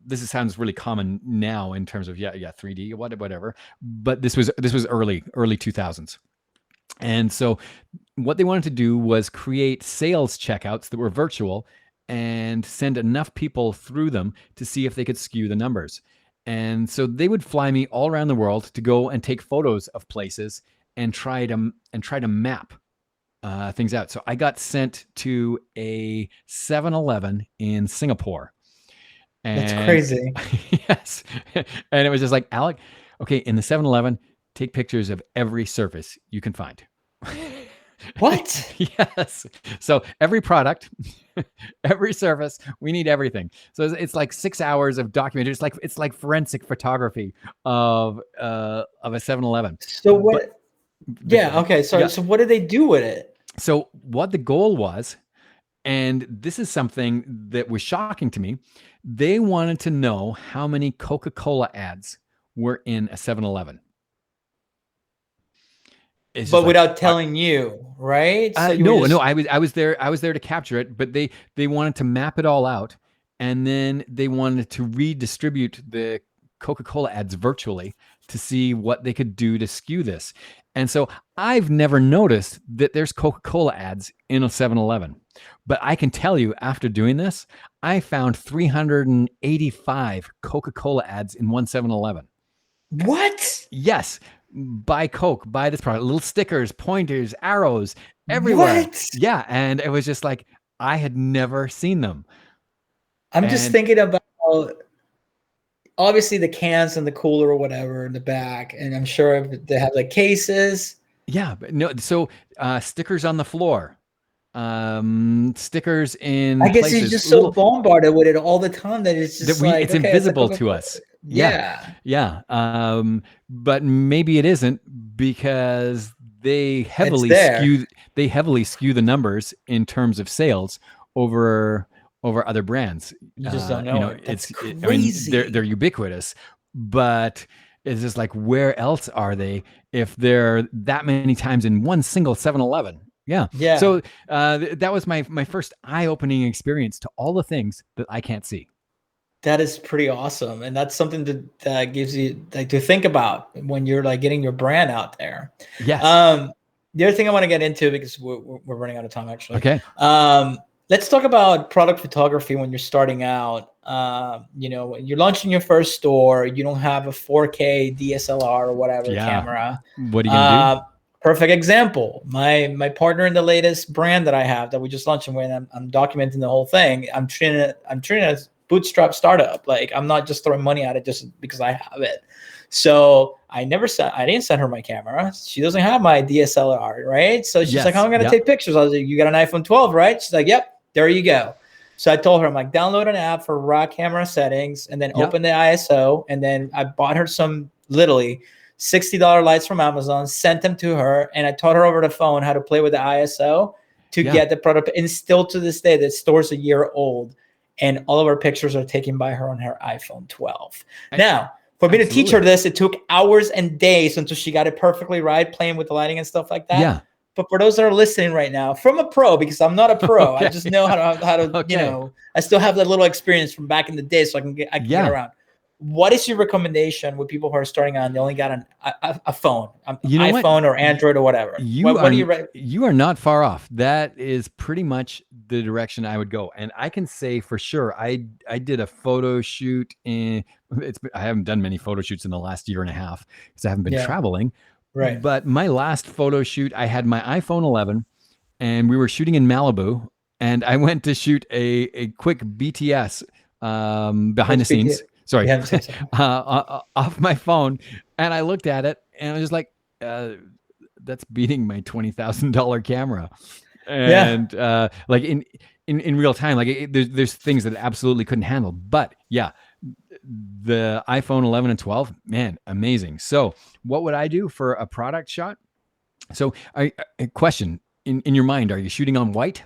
this sounds really common now in terms of 3D, whatever. But this was early 2000s. And so what they wanted to do was create sales checkouts that were virtual and send enough people through them to see if they could skew the numbers. And so they would fly me all around the world to go and take photos of places and try to map things out. So I got sent to a 7-Eleven in Singapore. And that's crazy. Yes. And it was just like, Alec, okay, in the 7-Eleven, take pictures of every surface you can find. What? Yes. So every product, every surface, we need everything. So it's like 6 hours of documentary. It's like forensic photography of a 7-Eleven. So what? Okay. Sorry. Yeah. So what did they do with it? So what the goal was, and this is something that was shocking to me, they wanted to know how many Coca-Cola ads were in a 7-Eleven. But without telling you, right? So no. I was there to capture it, but they wanted to map it all out And then they wanted to redistribute the Coca-Cola ads virtually to see what they could do to skew this. And so I've never noticed that there's Coca-Cola ads in a 7-Eleven. But I can tell you, after doing this, I found 385 Coca-Cola ads in one 7-Eleven. What? Yes. Buy Coke, buy this product, little stickers, pointers, arrows, everywhere. What? Yeah. And it was just like, I had never seen them. I'm just thinking about obviously the cans and the cooler or whatever in the back, and I'm sure they have like cases. Yeah, but no. So stickers on the floor, stickers in. I guess places, you're just so bombarded with it all the time that it's just like it's invisible to us. Yeah. But maybe it isn't, because they heavily skew the numbers in terms of sales over other brands. You just don't know. That's crazy. I mean, they're ubiquitous, but it's just like, where else are they if they're that many times in one single 7-Eleven? Yeah. So that was my first eye-opening experience to all the things that I can't see. That is pretty awesome, and that's something that gives you like to think about when you're like getting your brand out there. Yes. The other thing I want to get into, because we're running out of time actually. Okay. Let's talk about product photography when you're starting out. When you're launching your first store, you don't have a 4K DSLR or whatever camera. What are you gonna do? Perfect example. My partner in the latest brand that I have that we just launched, and I'm documenting the whole thing. I'm treating a bootstrap startup. Like, I'm not just throwing money at it just because I have it. So I didn't send her my camera. She doesn't have my DSLR, right? So she's like, how am I going to take pictures? I was like, you got an iPhone 12, right? She's like, yep, there you go. So I told her, I'm like, download an app for raw camera settings and then open the ISO. And then I bought her some literally $60 lights from Amazon, sent them to her. And I taught her over the phone how to play with the ISO to get the product. And still to this day, the store's a year old. And all of our pictures are taken by her on her iPhone 12. Now, for me to teach her this, it took hours and days until she got it perfectly right, playing with the lighting and stuff like that. Yeah. But for those that are listening right now, from a pro, because I'm not a pro, I just know how to I still have that little experience from back in the day, so I can get around. What is your recommendation with people who are starting out and they only got a phone, iPhone or Android or whatever? You are not far off. That is pretty much the direction I would go. And I can say for sure, I did a photo shoot I haven't done many photo shoots in the last year and a half because I haven't been traveling. Right. But my last photo shoot, I had my iPhone 11 and we were shooting in Malibu, and I went to shoot a quick BTS behind the scenes. Sorry, off my phone, and I looked at it, and I was just like, "That's beating my $20,000 camera." And like in real time, like there's things that it absolutely couldn't handle. But yeah, the iPhone 11 and 12, man, amazing. So, what would I do for a product shot? So, a question in your mind: are you shooting on white?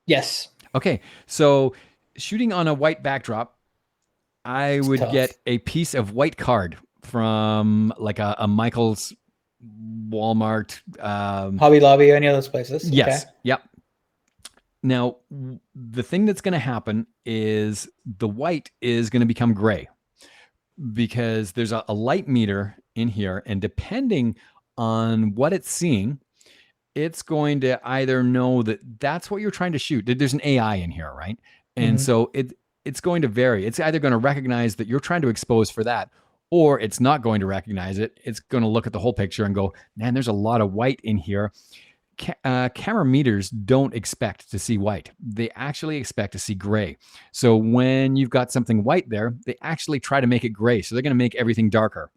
Yes. Okay, so shooting on a white backdrop, I would get a piece of white card from like a Michael's, Walmart, Hobby Lobby, any of those places. Yes. Okay. Yep. Now, the thing that's going to happen is the white is going to become gray because there's a light meter in here, and depending on what it's seeing, it's going to either know that that's what you're trying to shoot. There's an AI in here, right? And so it's going to vary. It's either going to recognize that you're trying to expose for that, or it's not going to recognize it. It's going to look at the whole picture and go, man, there's a lot of white in here. Camera meters don't expect to see white. They actually expect to see gray. So when you've got something white there, they actually try to make it gray. So they're going to make everything darker.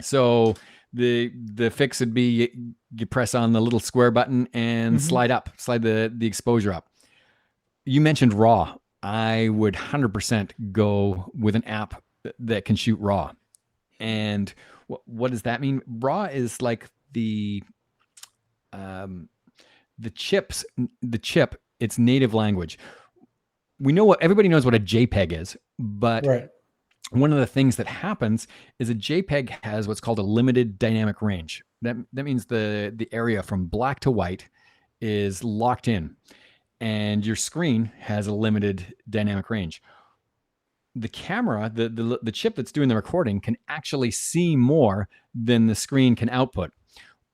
So the fix would be you press on the little square button and slide the exposure up. You mentioned RAW. I would 100% go with an app that can shoot RAW. And what does that mean? RAW is like the chip, its native language. Everybody knows what a JPEG is, but one of the things that happens is a JPEG has what's called a limited dynamic range. That means the area from black to white is locked in, and your screen has a limited dynamic range. the camera, the chip that's doing the recording can actually see more than the screen can output.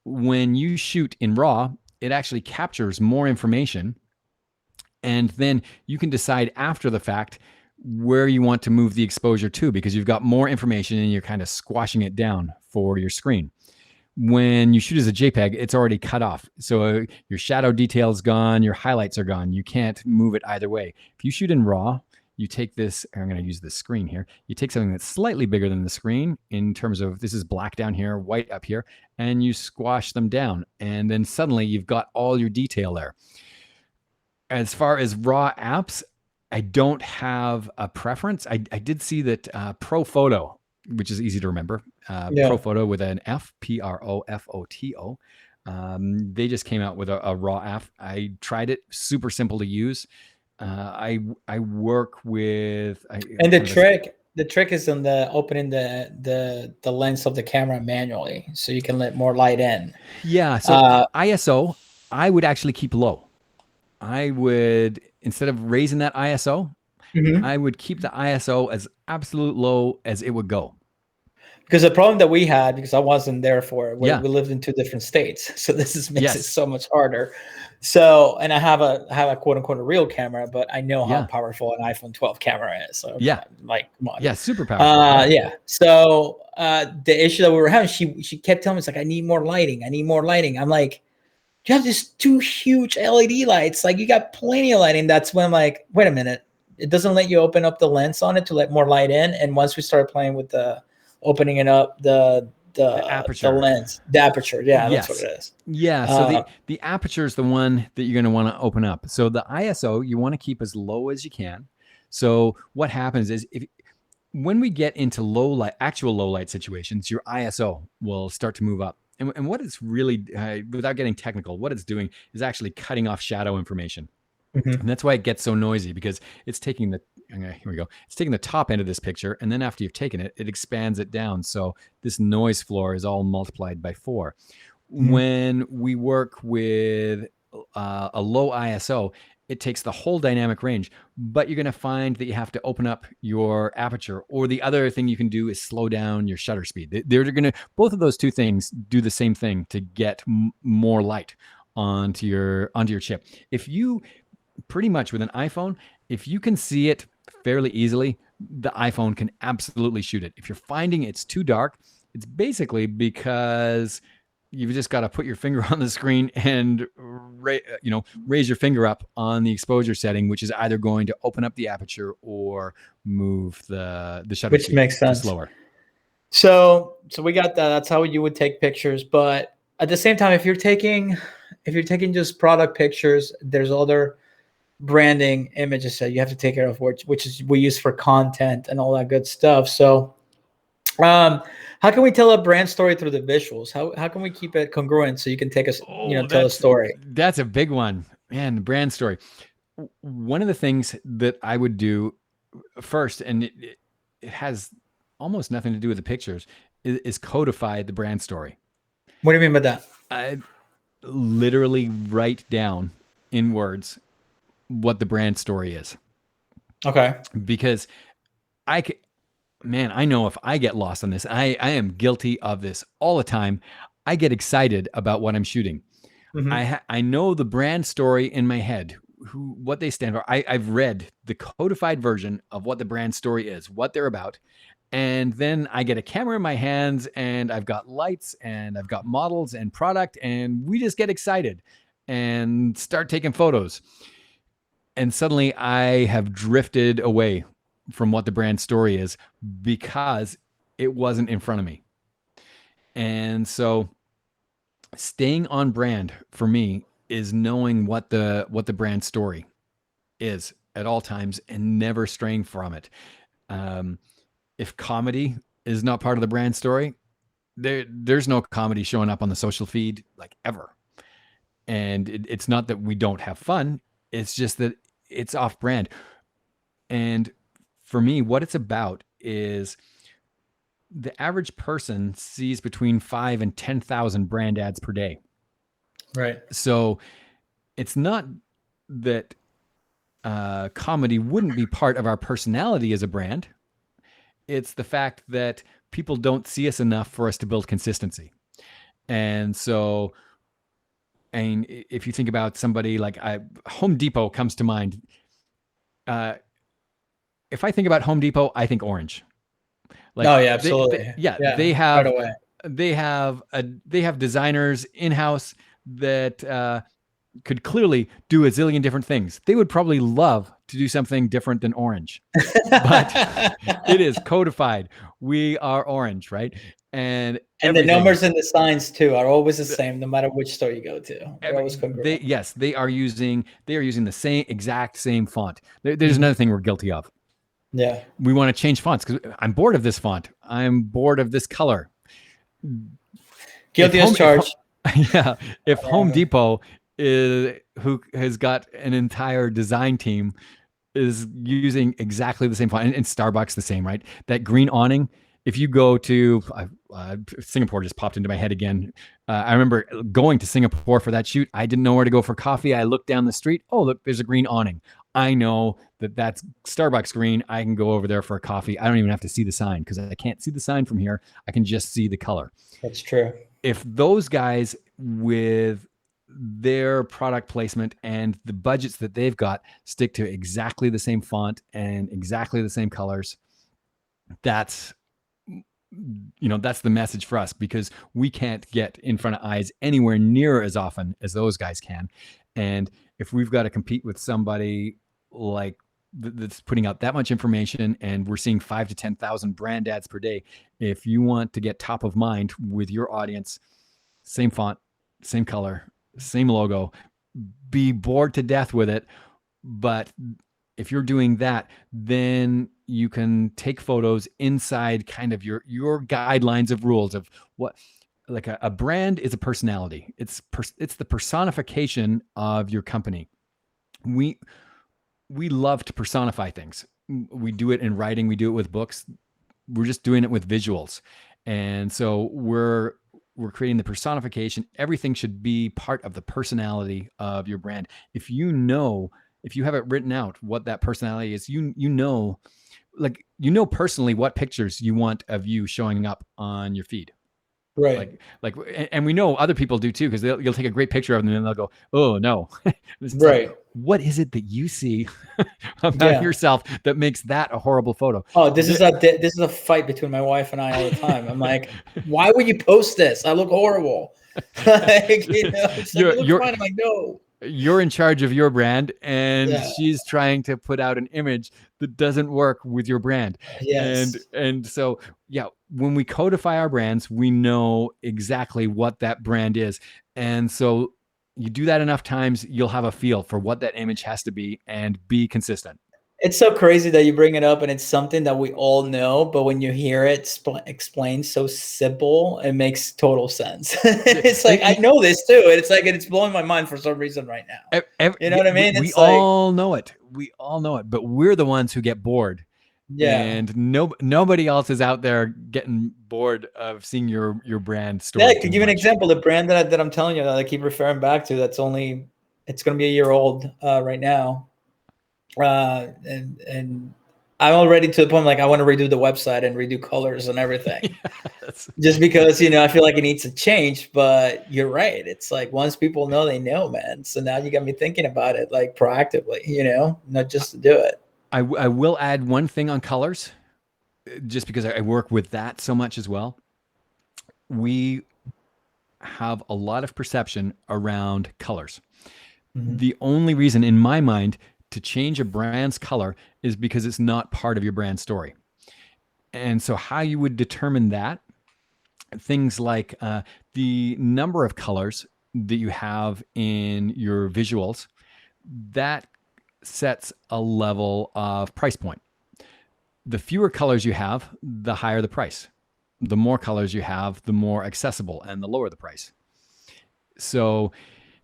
When you shoot in RAW, it actually captures more information. And then you can decide after the fact where you want to move the exposure to, because you've got more information and you're kind of squashing it down for your screen. When you shoot as a JPEG, it's already cut off. So your shadow detail is gone, your highlights are gone. You can't move it either way. If you shoot in RAW, you take this, I'm going to use the screen here. You take something that's slightly bigger than the screen in terms of this is black down here, white up here, and you squash them down. And then suddenly you've got all your detail there. As far as RAW apps, I don't have a preference. I did see that Pro Photo, which is easy to remember, Pro Photo with an F, P-R-O-F-O-T-O. They just came out with a RAW app. I tried it, super simple to use. I work with... The trick is in the opening the lens of the camera manually, so you can let more light in. Yeah, so ISO, I would actually keep low. I would, instead of raising that ISO, I would keep the ISO as absolute low as it would go. Because the problem that we had, because I wasn't there for it, we lived in 2 different states, so this makes it so much harder. So, and I have a quote unquote a real camera, but I know how powerful an iPhone 12 camera is. So like, come on. Yeah, super powerful. So the issue that we were having, she kept telling me, it's like, I need more lighting. I'm like, you have these 2 huge LED lights. Like, you got plenty of lighting. That's when I'm like, wait a minute. It doesn't let you open up the lens on it to let more light in. And once we started playing with the opening it up, the aperture, the lens, the aperture. Yeah, that's what it is. Yeah. So the aperture is the one that you're going to want to open up. So the ISO, you want to keep as low as you can. So what happens is when we get into actual low light situations, your ISO will start to move up. And what it's really, without getting technical, what it's doing is actually cutting off shadow information. And that's why it gets so noisy, because it's taking here we go. It's taking the top end of this picture, and then after you've taken it, it expands it down. So this noise floor is all multiplied by 4. When we work with a low ISO, it takes the whole dynamic range, but you're going to find that you have to open up your aperture, or the other thing you can do is slow down your shutter speed. They're going to, both of those 2 things do the same thing to get more light onto your chip. If you pretty much with an iPhone, if you can see it fairly easily, the iPhone can absolutely shoot it. If you're finding it's too dark, it's basically because you've just got to put your finger on the screen and raise your finger up on the exposure setting, which is either going to open up the aperture or move the shutter which speed, makes sense, slower. So we got that. That's how you would take pictures. But at the same time, if you're taking just product pictures, there's other branding images that you have to take care of, which is we use for content and all that good stuff. So how can we tell a brand story through the visuals? How can we keep it congruent so you can take us, tell a story? That's a big one, man. The brand story. One of the things that I would do first, and it has almost nothing to do with the pictures, is codify the brand story. What do you mean by that? I literally write down in words what the brand story is. Okay. Because I know if I get lost on this, I am guilty of this all the time. I get excited about what I'm shooting. I know the brand story in my head, what they stand for. I've read the codified version of what the brand story is, what they're about. And then I get a camera in my hands, and I've got lights, and I've got models and product, and we just get excited and start taking photos. And suddenly I have drifted away from what the brand story is because it wasn't in front of me. And so staying on brand for me is knowing what the brand story is at all times and never straying from it. If comedy is not part of the brand story, there's no comedy showing up on the social feed like ever. And it's not that we don't have fun. It's just that it's off brand. And for me, what it's about is the average person sees between 5,000 and 10,000 brand ads per day. Right. So it's not that comedy wouldn't be part of our personality as a brand. It's the fact that people don't see us enough for us to build consistency. And so, and if you think about somebody like Home Depot comes to mind. If I think about Home Depot, I think orange. Like, oh yeah, absolutely. They have right away. They have designers in-house that could clearly do a zillion different things. They would probably love to do something different than orange, but it is codified. We are orange, right? And the numbers and the signs too are always the same, no matter which store you go to. They're always congruent. They are using the exact same font. There's another thing we're guilty of. Yeah, we want to change fonts because I'm bored of this font. I'm bored of this color. Guilty as charged. If Home Depot who has got an entire design team is using exactly the same font, and Starbucks the same, right? That green awning. If you go to Singapore, just popped into my head again. I remember going to Singapore for that shoot. I didn't know where to go for coffee. I looked down the street. Oh, look, there's a green awning. I know that's Starbucks green. I can go over there for a coffee. I don't even have to see the sign because I can't see the sign from here. I can just see the color. That's true. If those guys with their product placement and the budgets that they've got stick to exactly the same font and exactly the same colors, that's the message for us, because we can't get in front of eyes anywhere near as often as those guys can. And if we've got to compete with somebody like that's putting out that much information, and we're seeing 5,000 to 10,000 brand ads per day, if you want to get top of mind with your audience, same font, same color, same logo, be bored to death with it. But if you're doing that, then you can take photos inside kind of your guidelines of rules of what, like a brand is a personality. It's the personification of your company. We love to personify things. We do it in writing. We do it with books. We're just doing it with visuals. And so we're creating the personification. Everything should be part of the personality of your brand. If you have it written out what that personality is, you know personally what pictures you want of you showing up on your feed. Right. And we know other people do too, because you'll take a great picture of them and they'll go, "Oh no." Right. Like, what is it that you see about yourself that makes that a horrible photo? Oh, this is a fight between my wife and I all the time. I'm like, why would you post this? I look horrible. You're fine. I'm like, no. You're in charge of your brand, and she's trying to put out an image that doesn't work with your brand. Yes. And so, when we codify our brands, we know exactly what that brand is. And so you do that enough times, you'll have a feel for what that image has to be and be consistent. It's so crazy that you bring it up, and it's something that we all know, but when you hear it explained so simple, it makes total sense. It's like, I know this too. And it's like, it's blowing my mind for some reason right now. You know what I mean? We all know it. We all know it, but we're the ones who get bored. Yeah. And nobody else is out there getting bored of seeing your brand story. Yeah, to give an example, the brand that I'm telling you that I keep referring back to, it's going to be a year old right now. And I'm already to the point, like, I want to redo the website and redo colors and everything. Just because, I feel like it needs to change, but you're right. It's like, once people know, they know, man. So now you got me thinking about it, like, proactively, not just to do it. I will add one thing on colors, just because I work with that so much as well. We have a lot of perception around colors. Mm-hmm. The only reason in my mind to change a brand's color is because it's not part of your brand story. And so how you would determine that, things like the number of colors that you have in your visuals, that sets a level of price point. The fewer colors you have, the higher the price. The more colors you have, the more accessible and the lower the price. So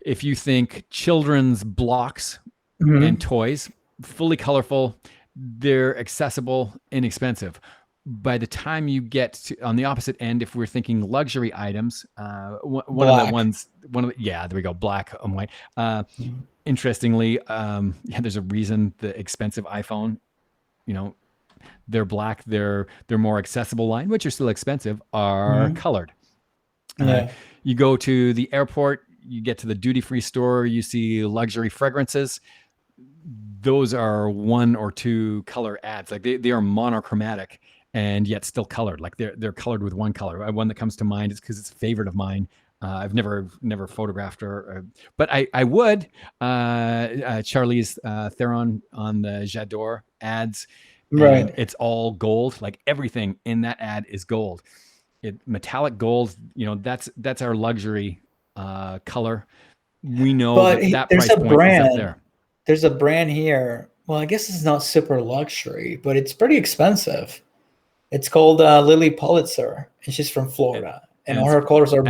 if you think children's blocks and toys, fully colorful, they're accessible, inexpensive. by the time you get to on the opposite end, if we're thinking luxury items, one of the, yeah, there we go, black and white. Interestingly, there's a reason the expensive iPhone, they're black, they're more accessible line, which are still expensive, are colored. You go to the airport, you get to the duty-free store, you see luxury fragrances. Those are 1 or 2 color ads. Like they are monochromatic and yet still colored. Like they're colored with one color. One that comes to mind is because it's a favorite of mine. I've never photographed her, but I would. Charlize Theron on the J'adore ads, and it's all gold. Like everything in that ad is gold. Metallic gold. That's our luxury color. We know that price point is up there. There's a brand here. Well, I guess it's not super luxury, but it's pretty expensive. It's called Lily Pulitzer, and she's from Florida. And all her colors are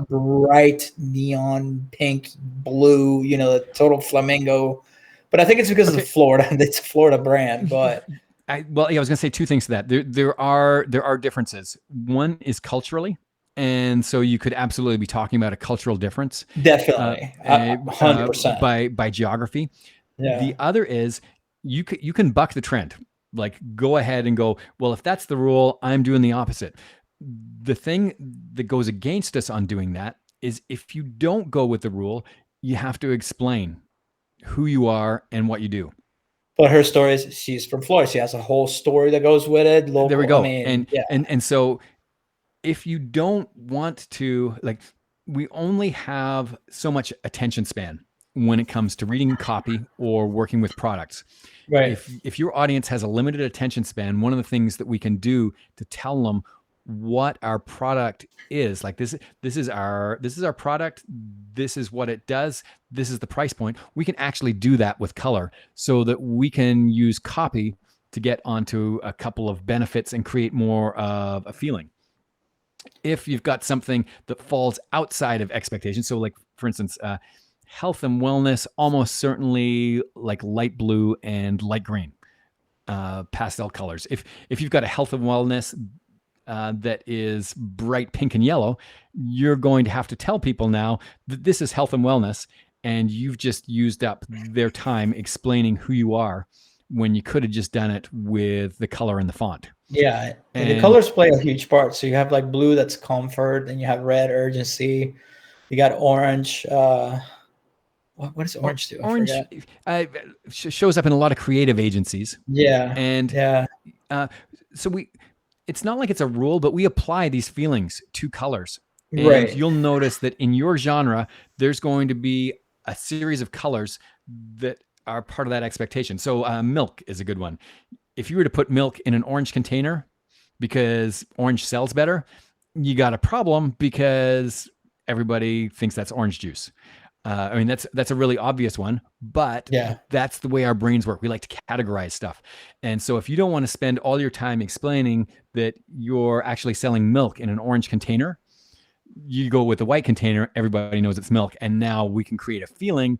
bright neon pink, blue, the total flamingo. But I think it's because of Florida. It's a Florida brand. But I was going to say 2 things to that. There are differences. One is culturally. And so you could absolutely be talking about a cultural difference. Definitely. 100%. By geography. Yeah. The other is you can buck the trend. Like go ahead and go, well, if that's the rule, I'm doing the opposite. The thing that goes against us on doing that is if you don't go with the rule, you have to explain who you are and what you do. But her story is she's from Florida. She has a whole story that goes with it. Local, there we go. And so if you don't want to, like, we only have so much attention span when it comes to reading copy or working with products. Right. If your audience has a limited attention span, one of the things that we can do to tell them what our product is, like this is our product, this is what it does, this is the price point. We can actually do that with color so that we can use copy to get onto a couple of benefits and create more of a feeling. If you've got something that falls outside of expectations, so like for instance, health and wellness, almost certainly like light blue and light green, pastel colors. If you've got a health and wellness that is bright pink and yellow, you're going to have to tell people now that this is health and wellness, and you've just used up their time explaining who you are when you could have just done it with the color and the font. Yeah, and the colors play a huge part. So you have like blue, that's comfort, and you have red, urgency. You got orange. What does orange do? Orange shows up in a lot of creative agencies. Yeah, and so it's not like it's a rule, but we apply these feelings to colors. And you'll notice that in your genre, there's going to be a series of colors that are part of that expectation. So milk is a good one. If you were to put milk in an orange container because orange sells better, you got a problem because everybody thinks that's orange juice. I mean, that's a really obvious one, but that's the way our brains work. We like to categorize stuff. And so if you don't want to spend all your time explaining that you're actually selling milk in an orange container, you go with the white container, everybody knows it's milk. And now we can create a feeling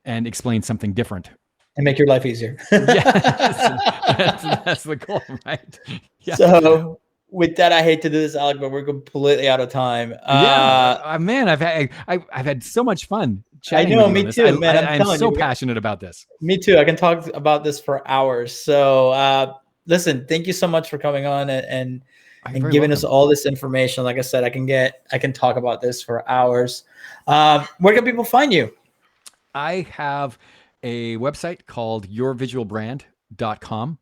and explain something different. And make your life easier. That's the goal, right? Yeah. So with that, I hate to do this, Alec, but we're completely out of time. Man, I've had so much fun chatting. I know, with you me too, man. I'm so passionate about this. Me too. I can talk about this for hours. So listen, thank you so much for coming on and giving us all this information. Like I said, I can talk about this for hours. Where can people find you? I have a website called yourvisualbrand.com.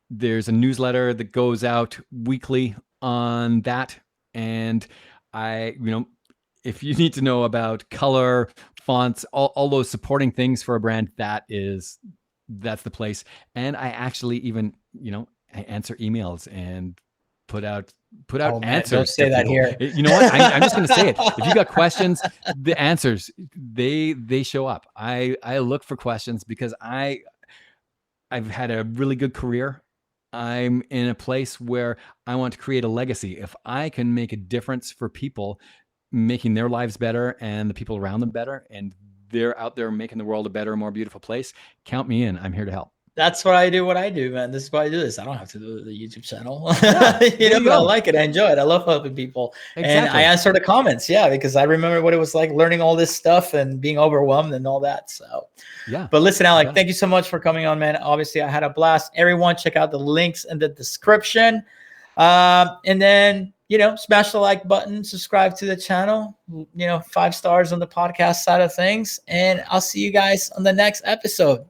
There's a newsletter that goes out weekly on that. And if you need to know about color, fonts, all those supporting things for a brand, that's the place. And I actually even, I answer emails and put out answers. Don't say that here. You know what? I'm just going to say it. If you got questions, the answers, they show up. I look for questions because I've had a really good career. I'm in a place where I want to create a legacy. If I can make a difference for people, making their lives better and the people around them better, and they're out there making the world a better, more beautiful place, count me in. I'm here to help. That's why I do what I do, man. This is why I do this. I don't have to do the YouTube channel. Yeah, But I like it. I enjoy it. I love helping people. Exactly. And I answer the comments. Yeah, because I remember what it was like learning all this stuff and being overwhelmed and all that. So, yeah. But listen, Alec, thank you so much for coming on, man. Obviously, I had a blast. Everyone, check out the links in the description. And then, smash the like button, subscribe to the channel, 5 stars on the podcast side of things. And I'll see you guys on the next episode.